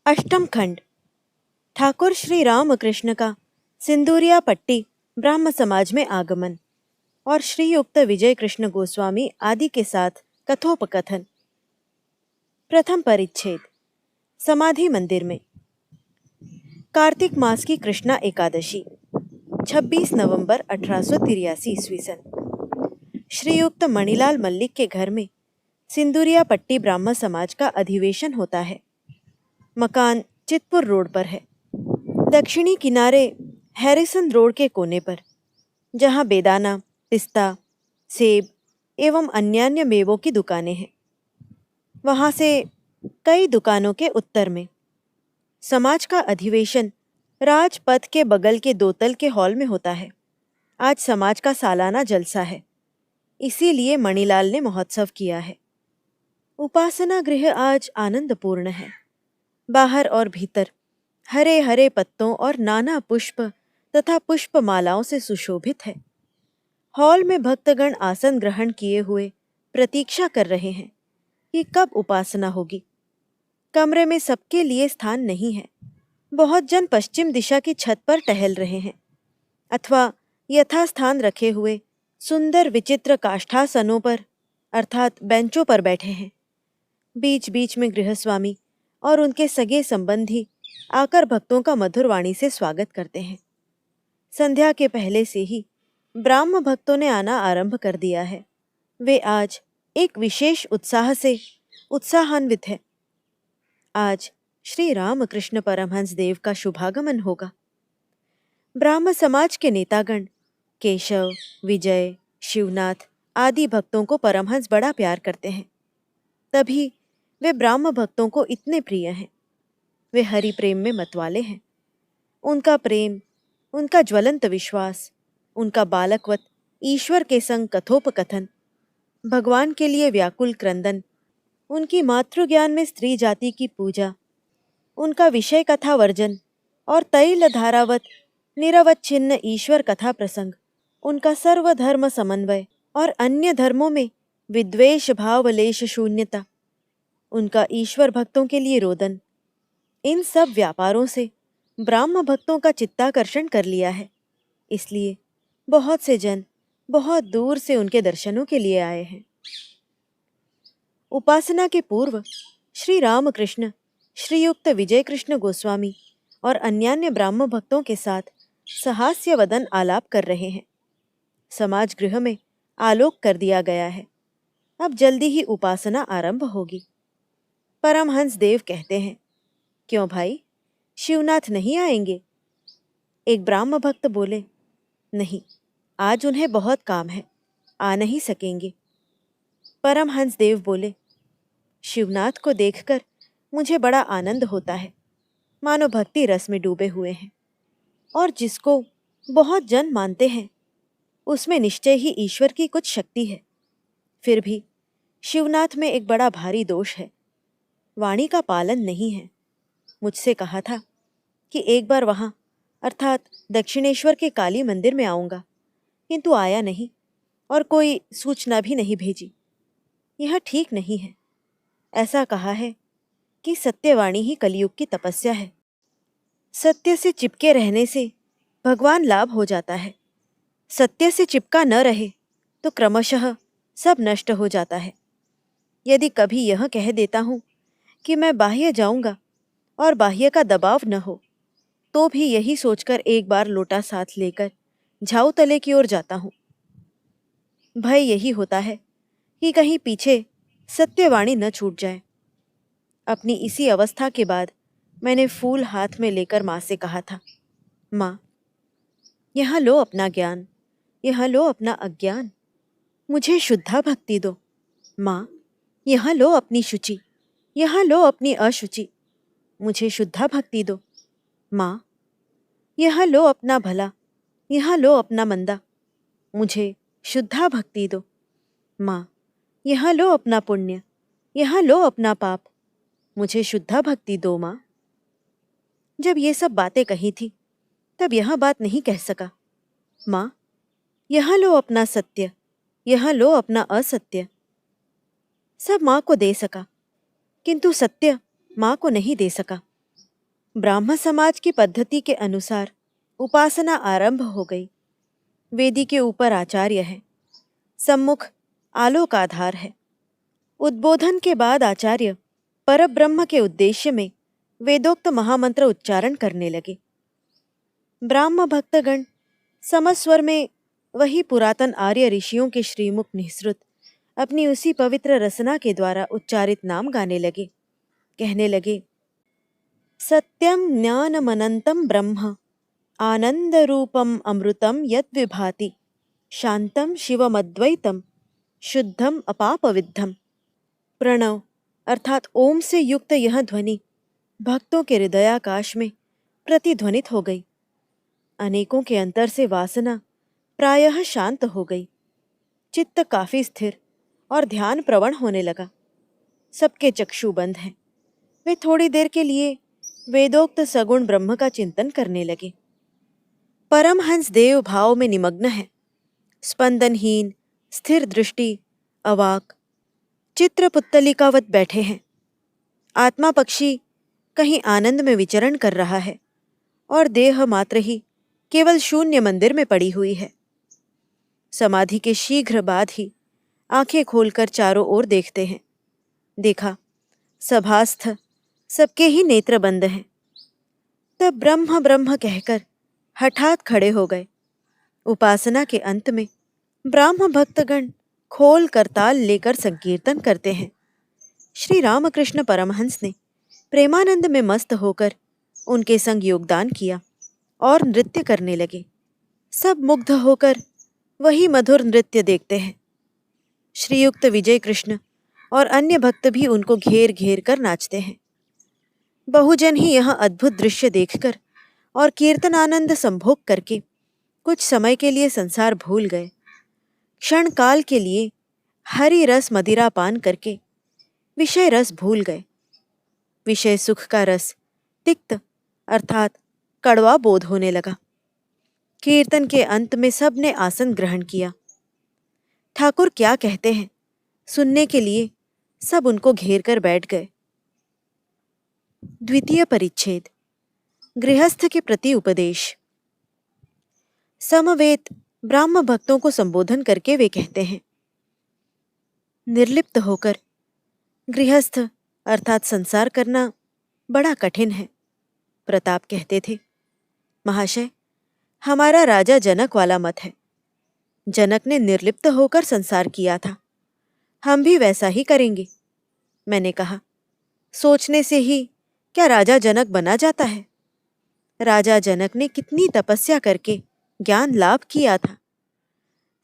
अष्टम खंड। ठाकुर श्री रामकृष्ण का सिंदूरिया पट्टी ब्राह्म समाज में आगमन और श्रीयुक्त विजय कृष्ण गोस्वामी आदि के साथ कथोपकथन। प्रथम परिच्छेद। समाधि मंदिर में। कार्तिक मास की कृष्णा एकादशी 26 नवंबर 1883 ईस्वी सन। श्रीयुक्त मणिलाल मल्लिक के घर में सिंदूरिया पट्टी ब्राह्म समाज का अधिवेशन होता है। मकान चितपुर रोड पर है, दक्षिणी किनारे हैरिसन रोड के कोने पर, जहां बेदाना, पिस्ता, सेब एवं अन्यान्य मेवों की दुकानें हैं। वहां से कई दुकानों के उत्तर में समाज का अधिवेशन राजपथ के बगल के 2 तल के हॉल में होता है। आज समाज का सालाना जलसा है, इसीलिए मणिलाल ने महोत्सव किया है। उपासना गृह आज आनंदपूर्ण है। बाहर और भीतर हरे हरे पत्तों और नाना पुष्प तथा पुष्पमालाओं से सुशोभित है। हॉल में भक्तगण आसन ग्रहण किए हुए प्रतीक्षा कर रहे हैं कि कब उपासना होगी। कमरे में सबके लिए स्थान नहीं है। बहुत जन पश्चिम दिशा की छत पर टहल रहे हैं अथवा यथास्थान रखे हुए सुंदर विचित्र काष्ठासनों पर अर्थात बेंचों पर बैठे हैं। बीच बीच में गृहस्वामी और उनके सगे संबंधी आकर भक्तों का मधुर वाणी से स्वागत करते हैं। संध्या के पहले से ही ब्राह्म भक्तों ने आना आरंभ कर दिया है। वे आज एक विशेष उत्साह से उत्साहान्वित है। आज श्री रामकृष्ण परमहंस देव का शुभागमन होगा। ब्राह्म समाज के नेतागण केशव, विजय, शिवनाथ आदि भक्तों को परमहंस बड़ा प्यार करते हैं, तभी वे ब्राह्म भक्तों को इतने प्रिय हैं। वे हरि प्रेम में मतवाले हैं। उनका प्रेम, उनका ज्वलंत विश्वास, उनका बालकवत ईश्वर के संग कथोपकथन, भगवान के लिए व्याकुल क्रंदन, उनकी मातृज्ञान में स्त्री जाति की पूजा, उनका विषय कथा वर्जन और तैल धारावत निरवच्छिन्न ईश्वर कथा प्रसंग, उनका सर्वधर्म समन्वय और अन्य धर्मों में विद्वेष भावलेश शून्यता, उनका ईश्वर भक्तों के लिए रोदन, इन सब व्यापारों से ब्राह्म भक्तों का चित्ताकर्षण कर लिया है। इसलिए बहुत से जन बहुत दूर से उनके दर्शनों के लिए आए हैं। उपासना के पूर्व श्री रामकृष्ण, श्रीयुक्त विजय कृष्ण गोस्वामी और अन्यान्य ब्राह्म भक्तों के साथ सहास्य वदन आलाप कर रहे हैं। समाज गृह में आलोक कर दिया गया है। अब जल्दी ही उपासना आरंभ होगी। परमहंस देव कहते हैं, क्यों भाई, शिवनाथ नहीं आएंगे? एक ब्राह्म भक्त बोले, नहीं, आज उन्हें बहुत काम है, आ नहीं सकेंगे। परमहंस देव बोले, शिवनाथ को देखकर मुझे बड़ा आनंद होता है, मानो भक्ति रस में डूबे हुए हैं, और जिसको बहुत जन मानते हैं उसमें निश्चय ही ईश्वर की कुछ शक्ति है। फिर भी शिवनाथ में एक बड़ा भारी दोष है, वाणी का पालन नहीं है। मुझसे कहा था कि एक बार वहाँ अर्थात दक्षिणेश्वर के काली मंदिर में आऊँगा, किंतु आया नहीं और कोई सूचना भी नहीं भेजी। यह ठीक नहीं है। ऐसा कहा है कि सत्यवाणी ही कलयुग की तपस्या है। सत्य से चिपके रहने से भगवान लाभ हो जाता है। सत्य से चिपका न रहे तो क्रमशः सब नष्ट हो जाता है। यदि कभी यह कह देता हूँ कि मैं बाह्य जाऊँगा और बाह्य का दबाव न हो, तो भी यही सोचकर एक बार लोटा साथ लेकर झाऊ तले की ओर जाता हूँ। भय यही होता है कि कहीं पीछे सत्यवाणी न छूट जाए। अपनी इसी अवस्था के बाद मैंने फूल हाथ में लेकर माँ से कहा था, माँ, यहाँ लो अपना ज्ञान, यहाँ लो अपना अज्ञान, मुझे शुद्धा भक्ति दो। माँ, यहाँ लो अपनी शुचि, यहाँ लो अपनी अशुचि, मुझे शुद्धा भक्ति दो। माँ, यहाँ लो अपना भला, यहाँ लो अपना मंदा, मुझे शुद्धा भक्ति दो। माँ, यहाँ लो अपना पुण्य, यहाँ लो अपना पाप, मुझे शुद्धा भक्ति दो। माँ, जब ये सब बातें कही थी तब यह बात नहीं कह सका। माँ, यहाँ लो अपना सत्य, यहाँ लो अपना असत्य। सब माँ को दे सका, किंतु सत्य माँ को नहीं दे सका। ब्राह्म समाज की पद्धति के अनुसार उपासना आरंभ हो गई। वेदी के ऊपर आचार्य है, सम्मुख आलोक आधार है। उद्बोधन के बाद आचार्य परब्रह्म के उद्देश्य में वेदोक्त महामंत्र उच्चारण करने लगे। ब्राह्म भक्तगण समस्वर में वही पुरातन आर्य ऋषियों के श्रीमुख निःसृत अपनी उसी पवित्र रसना के द्वारा उच्चारित नाम गाने लगे। कहने लगे, सत्यम ज्ञानमनंतम ब्रह्म आनंद रूपम अमृतम यत् विभाति शांतम शिवमद्वैतम शुद्धम अपापविद्धम। प्रणव अर्थात ओम से युक्त यह ध्वनि भक्तों के हृदयाकाश में प्रतिध्वनित हो गई। अनेकों के अंतर से वासना प्रायः शांत हो गई। चित्त काफी स्थिर और ध्यान प्रवण होने लगा। सबके चक्षु बंद हैं। वे थोड़ी देर के लिए वेदोक्त सगुण ब्रह्म का चिंतन करने लगे। परमहंस देव भाव में निमग्न है, स्पंदनहीन, स्थिर दृष्टि, अवाक, चित्र पुत्तलिकावत बैठे हैं। आत्मा पक्षी कहीं आनंद में विचरण कर रहा है और देह मात्र ही केवल शून्य मंदिर में पड़ी हुई है। समाधि के शीघ्र बाद ही आंखें खोलकर चारों ओर देखते हैं। देखा, सभास्थ सबके ही नेत्र बंद हैं। तब ब्रह्म ब्रह्म कहकर हठात खड़े हो गए। उपासना के अंत में ब्राह्म भक्तगण खोल करताल लेकर संकीर्तन करते हैं। श्री रामकृष्ण परमहंस ने प्रेमानंद में मस्त होकर उनके संग योगदान किया और नृत्य करने लगे। सब मुग्ध होकर वही मधुर नृत्य देखते हैं। श्रीयुक्त विजय कृष्ण और अन्य भक्त भी उनको घेर घेर कर नाचते हैं। बहुजन ही यह अद्भुत दृश्य देखकर और कीर्तन आनंद संभोग करके कुछ समय के लिए संसार भूल गए। क्षण काल के लिए हरि रस मदिरा पान करके विषय रस भूल गए। विषय सुख का रस तिक्त अर्थात कड़वा बोध होने लगा। कीर्तन के अंत में सब ने आसन ग्रहण किया। ठाकुर क्या कहते हैं सुनने के लिए सब उनको घेर कर बैठ गए। द्वितीय परिच्छेद, गृहस्थ के प्रति उपदेश। समवेत ब्राह्म भक्तों को संबोधन करके वे कहते हैं, निर्लिप्त होकर गृहस्थ अर्थात संसार करना बड़ा कठिन है। प्रताप कहते थे, महाशय, हमारा राजा जनक वाला मत है। जनक ने निर्लिप्त होकर संसार किया था, हम भी वैसा ही करेंगे। मैंने कहा, सोचने से ही क्या राजा जनक बना जाता है? राजा जनक ने कितनी तपस्या करके ज्ञान लाभ किया था।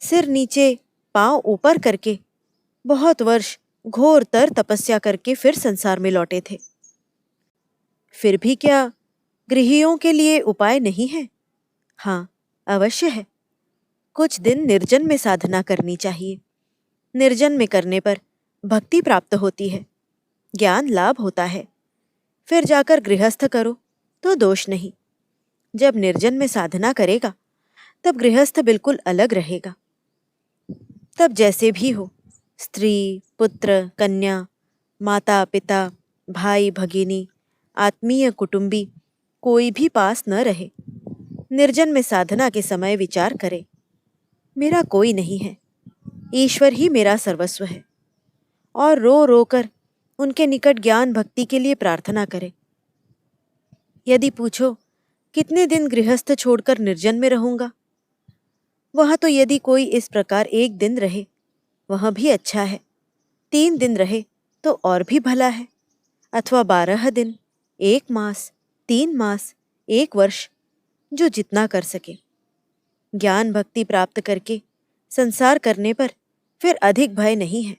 सिर नीचे पांव ऊपर करके बहुत वर्ष घोरतर तपस्या करके फिर संसार में लौटे थे। फिर भी क्या गृहियों के लिए उपाय नहीं है? हाँ, अवश्य है। कुछ दिन निर्जन में साधना करनी चाहिए। निर्जन में करने पर भक्ति प्राप्त होती है, ज्ञान लाभ होता है। फिर जाकर गृहस्थ करो तो दोष नहीं। जब निर्जन में साधना करेगा तब गृहस्थ बिल्कुल अलग रहेगा। तब जैसे भी हो, स्त्री, पुत्र, कन्या, माता, पिता, भाई, भगिनी, आत्मीय, कुटुंबी कोई भी पास न रहे। निर्जन में साधना के समय विचार करे, मेरा कोई नहीं है, ईश्वर ही मेरा सर्वस्व है, और रो रो कर उनके निकट ज्ञान भक्ति के लिए प्रार्थना करे। यदि पूछो कितने दिन गृहस्थ छोड़कर निर्जन में रहूंगा, वह तो यदि कोई इस प्रकार 1 दिन रहे वह भी अच्छा है, 3 दिन रहे तो और भी भला है, अथवा 12 दिन, 1 मास, 3 मास, 1 वर्ष, जो जितना कर सके। ज्ञान भक्ति प्राप्त करके संसार करने पर फिर अधिक भय नहीं है।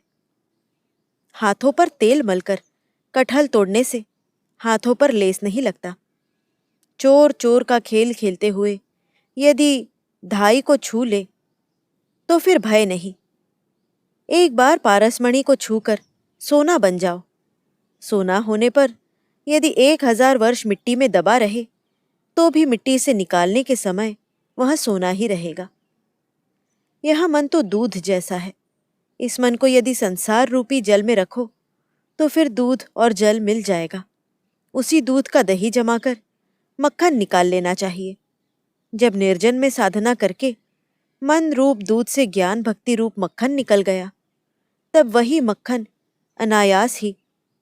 हाथों पर तेल मलकर कटहल तोड़ने से हाथों पर लेस नहीं लगता। चोर चोर का खेल खेलते हुए यदि धाई को छू ले तो फिर भय नहीं। एक बार पारसमणि को छूकर सोना बन जाओ। सोना होने पर यदि 1000 वर्ष मिट्टी में दबा रहे तो भी मिट्टी से निकालने के समय वह सोना ही रहेगा। यह मन तो दूध जैसा है। इस मन को यदि संसार रूपी जल में रखो तो फिर दूध और जल मिल जाएगा। उसी दूध का दही जमाकर मक्खन निकाल लेना चाहिए। जब निर्जन में साधना करके मन रूप दूध से ज्ञान भक्ति रूप मक्खन निकल गया, तब वही मक्खन अनायास ही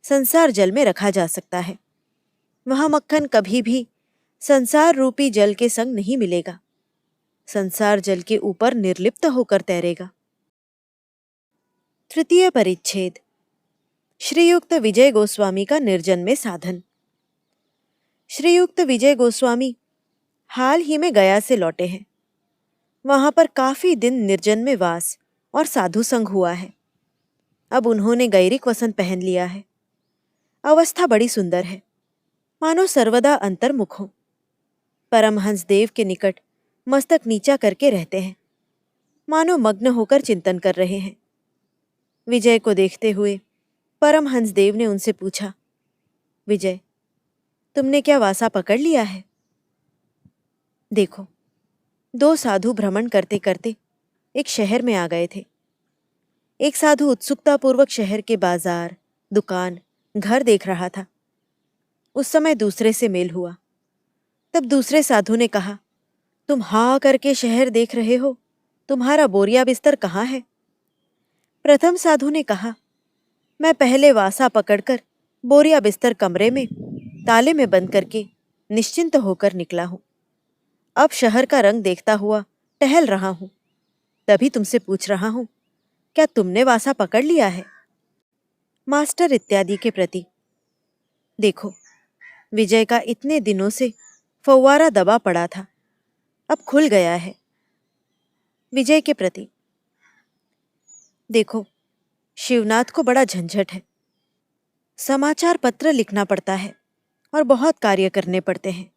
संसार जल में रखा जा सकता है। वह मक्खन कभी भी संसार रूपी जल के संग नहीं मिलेगा, संसार जल के ऊपर निर्लिप्त होकर तैरेगा। तृतीय परिच्छेद। श्रीयुक्त विजय गोस्वामी का निर्जन में साधन। श्रीयुक्त विजय गोस्वामी हाल ही में गया से लौटे हैं। वहां पर काफी दिन निर्जन में वास और साधु संग हुआ है। अब उन्होंने गैरिक वसन पहन लिया है। अवस्था बड़ी सुंदर है, मानो सर्वदा अंतर्मुख हो। परमहंस देव के निकट मस्तक नीचा करके रहते हैं, मानो मग्न होकर चिंतन कर रहे हैं। विजय को देखते हुए परमहंस देव ने उनसे पूछा, विजय, तुमने क्या वासा पकड़ लिया है? देखो, दो साधु भ्रमण करते करते एक शहर में आ गए थे। एक साधु उत्सुकतापूर्वक शहर के बाजार, दुकान, घर देख रहा था। उस समय दूसरे से मेल हुआ। तब दूसरे साधु ने कहा, तुम हाँ करके शहर देख रहे हो, तुम्हारा बोरिया बिस्तर कहाँ है? प्रथम साधु ने कहा, मैं पहले वासा पकड़कर बोरिया बिस्तर कमरे में ताले में बंद करके निश्चिंत होकर निकला हूं। अब शहर का रंग देखता हुआ टहल रहा हूं, तभी तुमसे पूछ रहा हूं, क्या तुमने वासा पकड़ लिया है? मास्टर इत्यादि के प्रति। देखो, विजय का इतने दिनों से फव्वारा दबा पड़ा था, अब खुल गया है। विजय के प्रति। देखो, शिवनाथ को बड़ा झंझट है। समाचार पत्र लिखना पड़ता है और बहुत कार्य करने पड़ते हैं।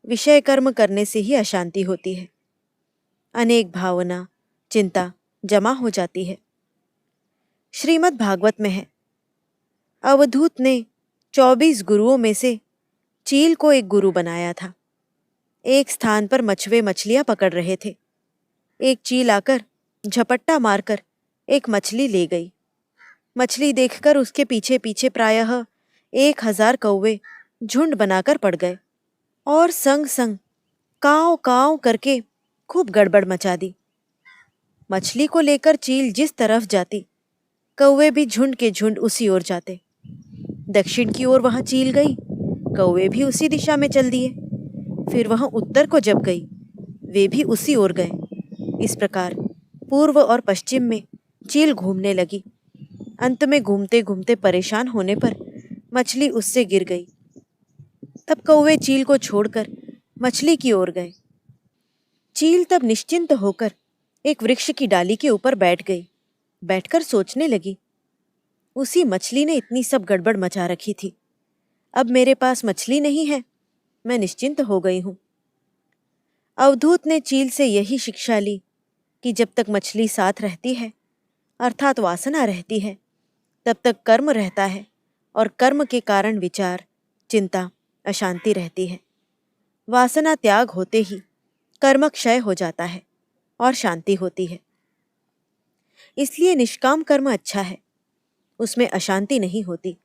विषय कर्म करने से ही अशांति होती है। अनेक भावना, चिंता जमा हो जाती है। श्रीमद् भागवत में है, अवधूत ने 24 गुरुओं में से चील को एक गुरु बनाया था। एक स्थान पर मछुए मछलियां पकड़ रहे थे। एक चील आकर झपट्टा मारकर एक मछली ले गई। मछली देखकर उसके पीछे पीछे प्रायः 1000 कौवे झुंड बनाकर पड़ गए और संग संग काव काव करके खूब गड़बड़ मचा दी। मछली को लेकर चील जिस तरफ जाती, कौवे भी झुंड के झुंड उसी ओर जाते। दक्षिण की ओर वहां चील गई, कौवे भी उसी दिशा में चल दिए। फिर वहां उत्तर को जब गई, वे भी उसी ओर गए। इस प्रकार पूर्व और पश्चिम में चील घूमने लगी। अंत में घूमते घूमते परेशान होने पर मछली उससे गिर गई। तब कौवे चील को छोड़कर मछली की ओर गए। चील तब निश्चिंत होकर एक वृक्ष की डाली के ऊपर बैठ गई। बैठकर सोचने लगी, उसी मछली ने इतनी सब गड़बड़ मचा रखी थी, अब मेरे पास मछली नहीं है, मैं निश्चिंत हो गई हूं। अवधूत ने चील से यही शिक्षा ली कि जब तक मछली साथ रहती है, अर्थात वासना रहती है, तब तक कर्म रहता है और कर्म के कारण विचार, चिंता, अशांति रहती है। वासना त्याग होते ही कर्म क्षय हो जाता है और शांति होती है। इसलिए निष्काम कर्म अच्छा है, उसमें अशांति नहीं होती।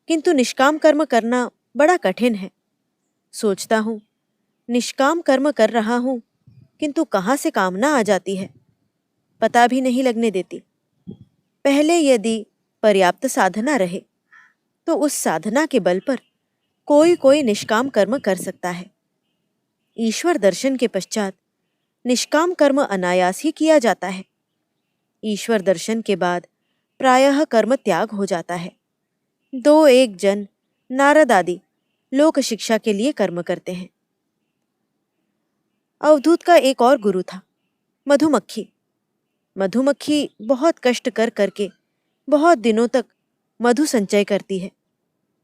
किंतु निष्काम कर्म करना बड़ा कठिन है। सोचता हूँ, निष्काम कर्म कर रहा हूँ, किंतु कहाँ से कामना आ जाती है, पता भी नहीं लगने देती। पहले यदि पर्याप्त साधना रहे तो उस साधना के बल पर कोई कोई निष्काम कर्म कर सकता है। ईश्वर दर्शन के पश्चात निष्काम कर्म अनायास ही किया जाता है। ईश्वर दर्शन के बाद प्रायः कर्म त्याग हो जाता है। 2-1 जन नारद आदि लोक शिक्षा के लिए कर्म करते हैं। अवधूत का एक और गुरु था, मधुमक्खी। मधुमक्खी बहुत कष्ट कर करके बहुत दिनों तक मधु संचय करती है,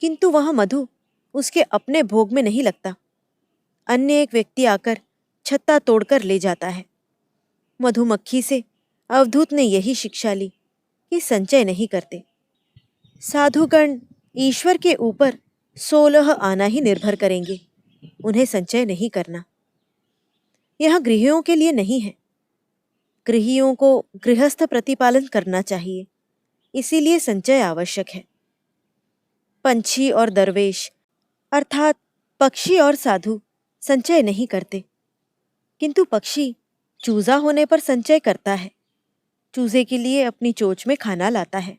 किंतु वह मधु उसके अपने भोग में नहीं लगता। अन्य एक व्यक्ति आकर छत्ता तोड़कर ले जाता है। मधुमक्खी से अवधूत ने यही शिक्षा ली कि संचय नहीं करते। साधुगण ईश्वर के ऊपर 16 आना ही निर्भर करेंगे, उन्हें संचय नहीं करना। यह गृहियों के लिए नहीं है। गृहियों को गृहस्थ प्रतिपालन करना चाहिए, इसीलिए संचय आवश्यक है। पंछी और दरवेश अर्थात पक्षी और साधु संचय नहीं करते, किंतु पक्षी चूजा होने पर संचय करता है। चूजे के लिए अपनी चोंच में खाना लाता है।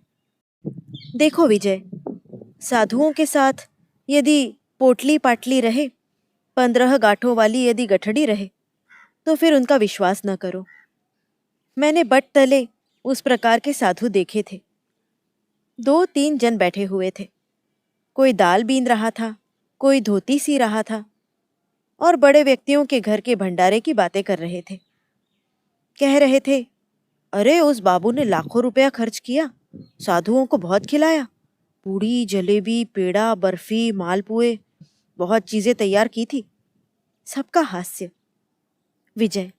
देखो विजय, साधुओं के साथ यदि पोटली पाटली रहे, 15 गांठों वाली यदि गठड़ी रहे, तो फिर उनका विश्वास न करो। मैंने बट तले उस प्रकार के साधु देखे थे। 2-3 जन बैठे हुए थे। कोई दाल बीन रहा था, कोई धोती सी रहा था, और बड़े व्यक्तियों के घर के भंडारे की बातें कर रहे थे। कह रहे थे, अरे उस बाबू ने लाखों रुपया खर्च किया, साधुओं को बहुत खिलाया, पूड़ी जलेबी पेड़ा बर्फी मालपुए, बहुत चीजें तैयार की थी। सबका हास्य। विजय,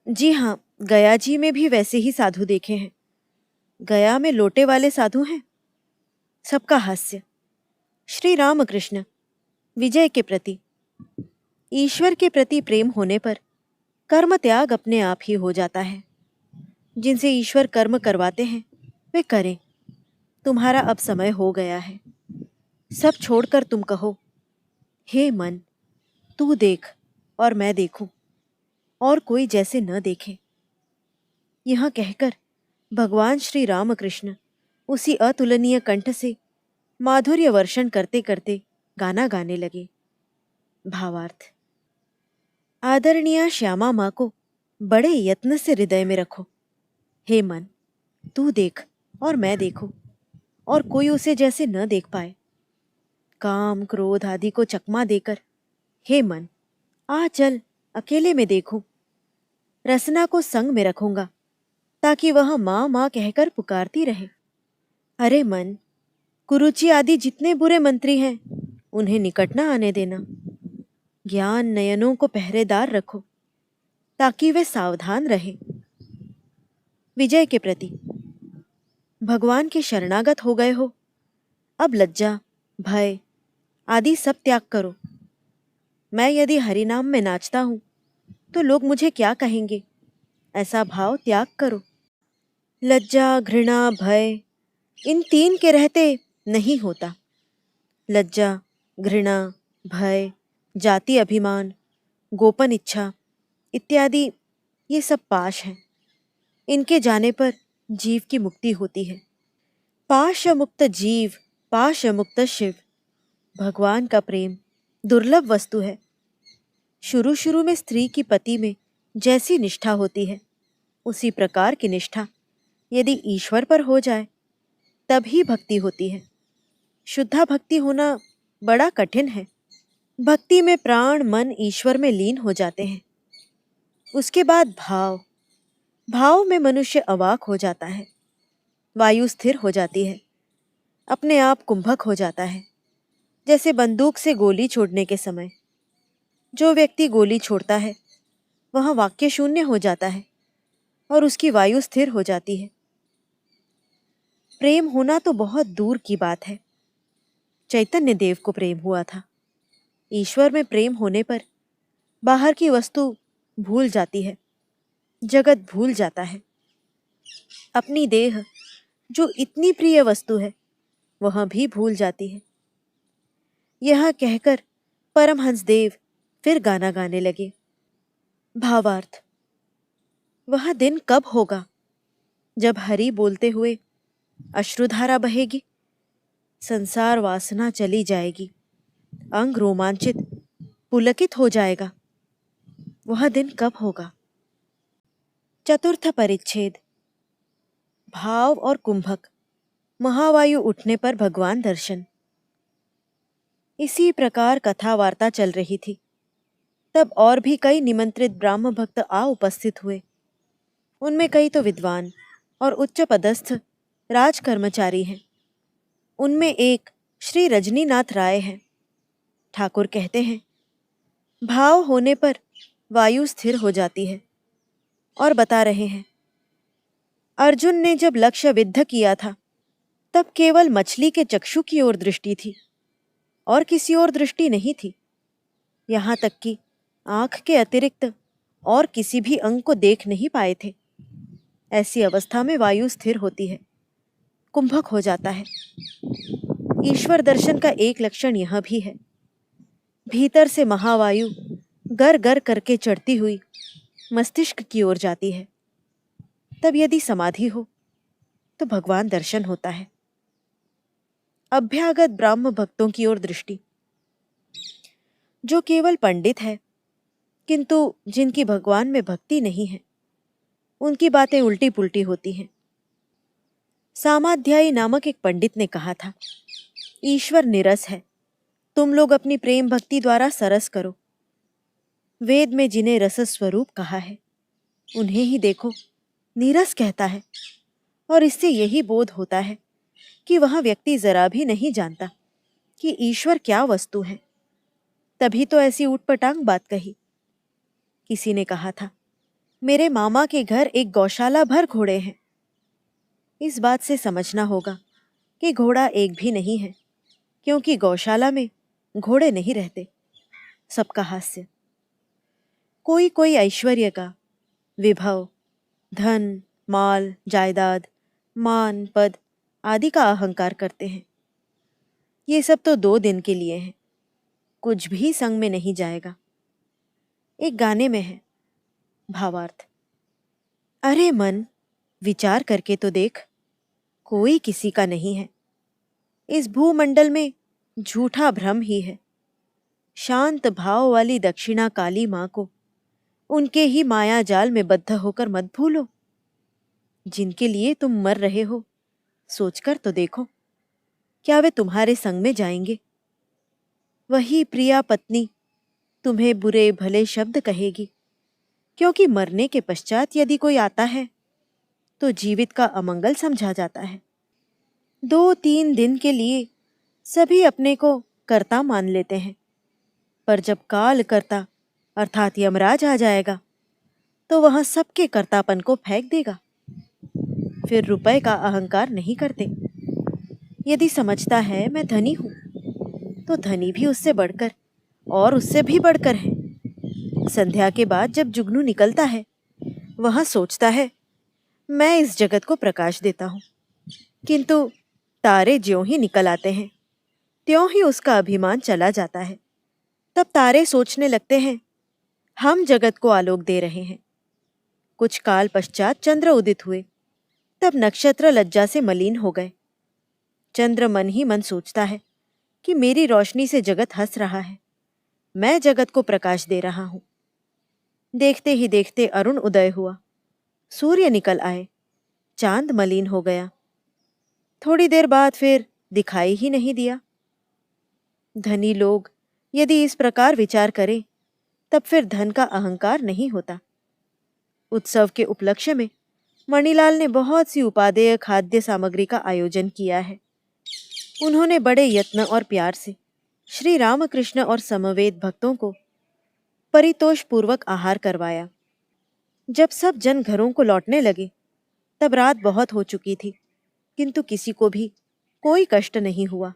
जी हाँ, गया जी में भी वैसे ही साधु देखे हैं। गया में लोटे वाले साधु हैं। सबका हास्य। श्री रामकृष्ण, विजय के प्रति, ईश्वर के प्रति प्रेम होने पर कर्म त्याग अपने आप ही हो जाता है। जिनसे ईश्वर कर्म करवाते हैं वे करें। तुम्हारा अब समय हो गया है। सब छोड़कर तुम कहो, हे मन, तू देख और मैं देखूं, और कोई जैसे न देखे। यह कहकर भगवान श्री रामकृष्ण उसी अतुलनीय कंठ से माधुर्य वर्षण करते करते गाना गाने लगे। भावार्थ। आदरणीय श्यामा माँ को बड़े यत्न से हृदय में रखो। हे मन, तू देख और मैं देखूं, और कोई उसे जैसे न देख पाए। काम क्रोध आदि को चकमा देकर, हे मन, आ चल अकेले में देखूं। रसना को संग में रखूंगा ताकि वह माँ माँ कहकर पुकारती रहे। अरे मन, कुरुचि आदि जितने बुरे मंत्री हैं उन्हें निकट न आने देना। ज्ञान नयनों को पहरेदार रखो ताकि वे सावधान रहे। विजय के प्रति, भगवान के शरणागत हो गए हो, अब लज्जा भय आदि सब त्याग करो। मैं यदि हरिनाम में नाचता हूं तो लोग मुझे क्या कहेंगे, ऐसा भाव त्याग करो। लज्जा घृणा भय इन 3 के रहते नहीं होता। लज्जा घृणा भय जाति अभिमान गोपन इच्छा इत्यादि ये सब पाश हैं। इनके जाने पर जीव की मुक्ति होती है। पाश मुक्त जीव, पाश मुक्त शिव। भगवान का प्रेम दुर्लभ वस्तु है। शुरू शुरू में स्त्री की पति में जैसी निष्ठा होती है, उसी प्रकार की निष्ठा यदि ईश्वर पर हो जाए तभी भक्ति होती है। शुद्धा भक्ति होना बड़ा कठिन है। भक्ति में प्राण मन ईश्वर में लीन हो जाते हैं। उसके बाद भाव, भाव में मनुष्य अवाक हो जाता है। वायु स्थिर हो जाती है, अपने आप कुंभक हो जाता है। जैसे बंदूक से गोली छोड़ने के समय जो व्यक्ति गोली छोड़ता है वह वाक्य शून्य हो जाता है और उसकी वायु स्थिर हो जाती है। प्रेम होना तो बहुत दूर की बात है। चैतन्य देव को प्रेम हुआ था। ईश्वर में प्रेम होने पर बाहर की वस्तु भूल जाती है, जगत भूल जाता है। अपनी देह जो इतनी प्रिय वस्तु है वह भी भूल जाती है। यह कहकर परमहंस देव फिर गाना गाने लगे। भावार्थ। वह दिन कब होगा जब हरि बोलते हुए अश्रुधारा बहेगी, संसार वासना चली जाएगी, अंग रोमांचित पुलकित हो जाएगा। वह दिन कब होगा? चतुर्थ परिच्छेद। भाव और कुंभक, महावायु उठने पर भगवान दर्शन। इसी प्रकार कथा वार्ता चल रही थी। तब और भी कई निमंत्रित ब्राह्म भक्त आ उपस्थित हुए। उनमें कई तो विद्वान और उच्च पदस्थ राजकर्मचारी हैं। उनमें एक श्री रजनीनाथ राय हैं। ठाकुर कहते हैं, भाव होने पर वायु स्थिर हो जाती है। और बता रहे हैं, अर्जुन ने जब लक्ष्य विद्ध किया था तब केवल मछली के चक्षु की ओर दृष्टि थी और किसी और दृष्टि नहीं थी। यहाँ तक कि आंख के अतिरिक्त और किसी भी अंग को देख नहीं पाए थे। ऐसी अवस्था में वायु स्थिर होती है, कुंभक हो जाता है। ईश्वर दर्शन का एक लक्षण यह भी है। भीतर से महावायु गर गर करके चढ़ती हुई मस्तिष्क की ओर जाती है। तब यदि समाधि हो तो भगवान दर्शन होता है। अभ्यागत ब्राह्म भक्तों की ओर दृष्टि। जो केवल पंडित है किंतु जिनकी भगवान में भक्ति नहीं है, उनकी बातें उल्टी पुल्टी होती हैं। सामाध्यायी नामक एक पंडित ने कहा था, ईश्वर निरस है, तुम लोग अपनी प्रेम भक्ति द्वारा सरस करो। वेद में जिन्हें रस स्वरूप कहा है उन्हें ही देखो, नीरस कहता है। और इससे यही बोध होता है कि वह व्यक्ति जरा भी नहीं जानता कि ईश्वर क्या वस्तु है। तभी तो ऐसी ऊटपटांग बात कही। किसी ने कहा था, मेरे मामा के घर एक गौशाला भर घोड़े हैं। इस बात से समझना होगा कि घोड़ा एक भी नहीं है, क्योंकि गौशाला में घोड़े नहीं रहते। सबका हास्य। कोई कोई ऐश्वर्य का, विभव, धन, माल, जायदाद, मान, पद आदि का अहंकार करते हैं। ये सब तो 2 दिन के लिए हैं, कुछ भी संग में नहीं जाएगा। एक गाने में है, भावार्थ, अरे मन विचार करके तो देख, कोई किसी का नहीं है। इस भूमंडल में झूठा भ्रम ही है। शांत भाव वाली दक्षिणा काली माँ को उनके ही माया जाल में बद्ध होकर मत भूलो। जिनके लिए तुम मर रहे हो, सोचकर तो देखो, क्या वे तुम्हारे संग में जाएंगे? वही प्रिया पत्नी तुम्हें बुरे भले शब्द कहेगी, क्योंकि मरने के पश्चात यदि कोई आता है तो जीवित का अमंगल समझा जाता है। 2-3 दिन के लिए सभी अपने को कर्ता मान लेते हैं, पर जब काल कर्ता अर्थात यमराज आ जाएगा तो वह सबके कर्तापन को फेंक देगा। फिर रुपए का अहंकार नहीं करते। यदि समझता है मैं धनी हूं, तो धनी भी उससे बढ़कर और उससे भी बढ़कर है। संध्या के बाद जब जुगनू निकलता है, वह सोचता है मैं इस जगत को प्रकाश देता हूं, किंतु तारे ज्यों ही निकल आते हैं त्यों ही उसका अभिमान चला जाता है। तब तारे सोचने लगते हैं हम जगत को आलोक दे रहे हैं। कुछ काल पश्चात चंद्र उदित हुए, तब नक्षत्र लज्जा से मलिन हो गए। चंद्र मन ही मन सोचता है कि मेरी रोशनी से जगत हंस रहा है, मैं जगत को प्रकाश दे रहा हूं। देखते ही देखते अरुण उदय हुआ, सूर्य निकल आए, चांद मलिन हो गया। थोड़ी देर बाद फिर दिखाई ही नहीं दिया। धनी लोग यदि इस प्रकार विचार करें, तब फिर धन का अहंकार नहीं होता। उत्सव के उपलक्ष्य में मणिलाल ने बहुत सी उपादेय खाद्य सामग्री का आयोजन किया है। उन्होंने बड़े यत्न और प्यार से श्री रामकृष्ण और समवेत भक्तों को परितोष पूर्वक आहार करवाया। जब सब जन घरों को लौटने लगे, तब रात बहुत हो चुकी थी, किंतु किसी को भी कोई कष्ट नहीं हुआ।